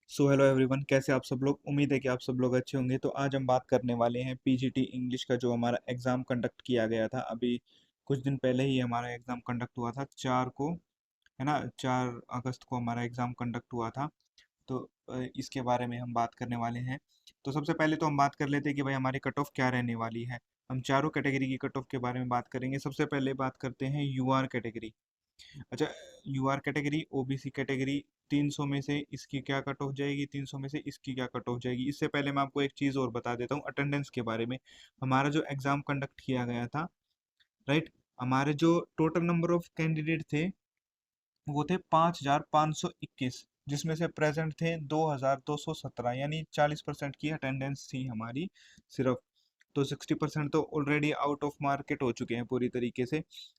So hello everyone, कैसे आप सब लोग। उम्मीद है कि आप सब लोग अच्छे होंगे। तो आज हम बात करने वाले हैं पीजीटी इंग्लिश का, जो हमारा एग्ज़ाम कंडक्ट किया गया था। अभी कुछ दिन पहले ही हमारा एग्ज़ाम कंडक्ट हुआ था, 4 को, है ना। 4 अगस्त को हमारा एग्ज़ाम कंडक्ट हुआ था। तो इसके बारे में हम बात करने वाले हैं। तो सबसे पहले तो हम बात कर लेते हैं कि भाई हमारी कट ऑफ क्या रहने वाली है। हम चारों कैटेगरी की कट ऑफ के बारे में बात करेंगे। सबसे पहले बात करते हैं यूआर कैटेगरी। अच्छा, यूआर कैटेगरी, ओबीसी कैटेगरी, 300 में से इसकी क्या कट ऑफ जाएगी, 300 में से इसकी क्या कट ऑफ जाएगी। इससे पहले मैं आपको एक चीज़ और बता देता हूँ अटेंडेंस के बारे में। हमारा जो एग्ज़ाम कंडक्ट किया गया था, राइट, हमारे जो टोटल नंबर ऑफ कैंडिडेट थे वो थे 5,521, जिसमें से प्रेजेंट थे 2,217, यानी 40% की अटेंडेंस थी हमारी सिर्फ। तो 60% तो ऑलरेडी आउट ऑफ मार्केट हो चुके हैं पूरी तरीके से,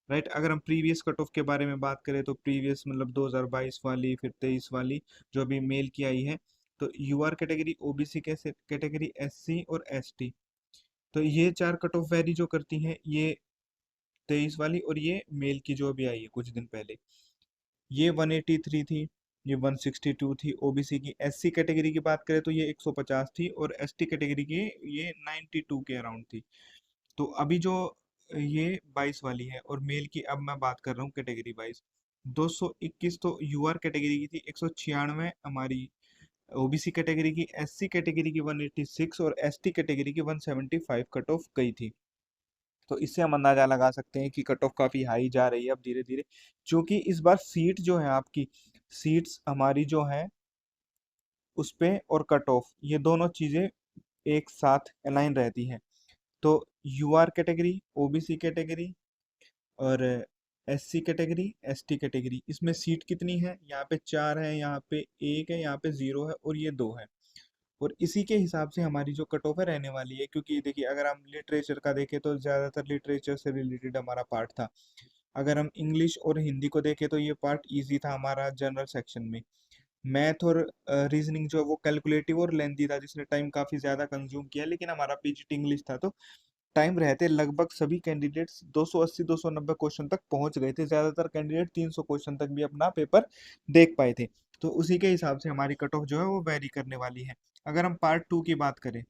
राइट। अगर हम प्रीवियस कट ऑफ के बारे में बात करें तो प्रीवियस मतलब 2022 वाली, फिर 23 वाली जो अभी मेल की आई है। तो UR category, OBC category, SC और एसटी, तो ये चार कट ऑफ वैरी जो करती हैं, ये 23 वाली और ये मेल की जो अभी आई है कुछ दिन पहले, ये 183 थी, ये 162 थी। ओबीसी की, एससी कैटेगरी की बात करें तो ये 150 थी, और एसटी कैटेगरी की ये 92 के अराउंड थी। तो अभी जो ये 22 वाली है, और मेल की अब मैं बात कर रहा हूँ कैटेगरी वाइज। 221 तो यूआर कैटेगरी की थी, 196 हमारी ओबीसी कैटेगरी की, एससी कैटेगरी की 186 और एसटी कैटेगरी की 175 कट ऑफ गई थी। तो इससे हम अंदाजा लगा सकते हैं कि कट ऑफ काफी हाई जा रही है अब धीरे धीरे, क्योंकि इस बार सीट जो है आपकी, सीट्स हमारी जो है उस पे और कट ऑफ, ये दोनों चीजें एक साथ अलाइन रहती हैं। तो यूआर कैटेगरी, ओबीसी कैटेगरी और एससी कैटेगरी, एसटी कैटेगरी, इसमें सीट कितनी है, यहाँ पे 4 है, यहाँ पे 1 है, यहाँ पे 0 है और ये 2 है। और इसी के हिसाब से हमारी जो कट ऑफ है रहने वाली है, क्योंकि देखिए अगर हम लिटरेचर का देखें तो ज़्यादातर लिटरेचर से रिलेटेड हमारा पार्ट था। अगर हम इंग्लिश और हिंदी को देखें तो ये पार्ट इजी था हमारा जनरल सेक्शन में। मैथ और रीजनिंग जो है वो कैलकुलेटिव और लेंथी था, जिसने टाइम काफ़ी ज़्यादा कंज्यूम किया, लेकिन हमारा पीजीटी इंग्लिश था तो टाइम रहते लगभग सभी कैंडिडेट्स 280 290 क्वेश्चन तक पहुंच गए थे। ज़्यादातर कैंडिडेट 300 क्वेश्चन तक भी अपना पेपर देख पाए थे। तो उसी के हिसाब से हमारी कट ऑफ जो है वो वेरी करने वाली है। अगर हम पार्ट 2 की बात करें,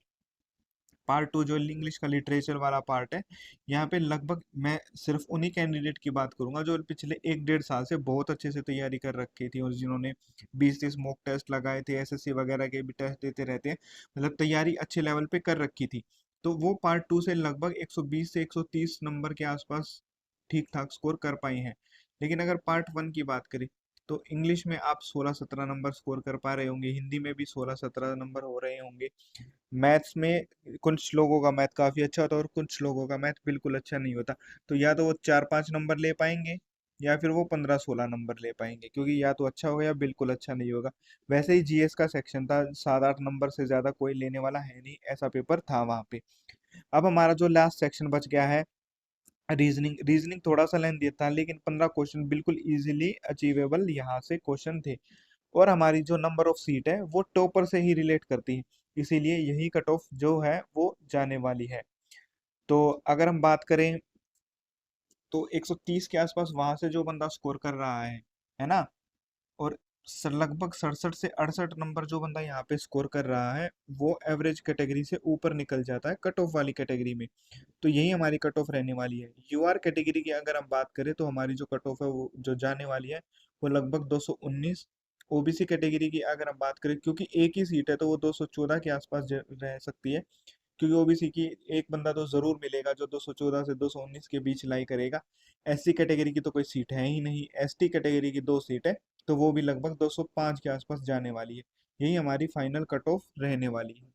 पार्ट 2 जो इंग्लिश का लिटरेचर वाला पार्ट है, यहाँ पे लगभग मैं सिर्फ उन्हीं कैंडिडेट की बात करूंगा जो पिछले 1 डेढ़ साल से बहुत अच्छे से तैयारी कर रखी थी, और जिन्होंने 20-30 मॉक टेस्ट लगाए थे, एसएससी वगैरह के भी टेस्ट देते रहते हैं, मतलब तैयारी अच्छे लेवल पे कर रखी थी। तो वो पार्ट 2 से लगभग 120 से 130 नंबर के आसपास ठीक ठाक स्कोर कर पाए हैं। लेकिन अगर पार्ट 1 की बात करें तो इंग्लिश में आप 16-17 नंबर स्कोर कर पा रहे होंगे, हिंदी में भी 16-17 नंबर हो रहे होंगे। मैथ्स में कुछ लोगों का मैथ काफी अच्छा होता है और कुछ लोगों का मैथ बिल्कुल अच्छा नहीं होता। तो या तो वो 4-5 नंबर ले पाएंगे, या फिर वो 15-16 नंबर ले पाएंगे, क्योंकि या तो अच्छा होगा या बिल्कुल अच्छा नहीं होगा। वैसे ही जीएस का सेक्शन था, 7-8 नंबर से ज्यादा कोई लेने वाला है नहीं, ऐसा पेपर था वहां पे। अब हमारा जो लास्ट सेक्शन बच गया है, रीजनिंग। रीजनिंग थोड़ा सा लेंथी था, लेकिन 15 क्वेश्चन बिल्कुल इजीली अचीवेबल यहाँ से क्वेश्चन थे। और हमारी जो नंबर ऑफ सीट है वो टॉपर से ही रिलेट करती है, इसीलिए यही कट ऑफ जो है वो जाने वाली है। तो अगर हम बात करें तो 130 के आसपास वहां से जो बंदा स्कोर कर रहा है ना, और लगभग 67 से 68 नंबर जो बंदा यहाँ पे स्कोर कर रहा है, वो एवरेज कैटेगरी से ऊपर निकल जाता है कट ऑफ वाली कैटेगरी में। तो यही हमारी कट ऑफ रहने वाली है। यूआर कैटेगरी की अगर हम बात करें तो हमारी जो कट ऑफ है वो जो जाने वाली है वो लगभग 219। ओबीसी कैटेगरी की अगर हम बात करें, क्योंकि एक ही सीट है तो वो 214 के आसपास रह सकती है, क्योंकि ओबीसी की एक बंदा तो जरूर मिलेगा जो 214 से 219 के बीच लाई करेगा। एससी कैटेगरी की तो कोई सीट है ही नहीं, एसटी कैटेगरी की 2 सीट है, तो वो भी लगभग 205 के आसपास जाने वाली है। यही हमारी फाइनल कट ऑफ रहने वाली है।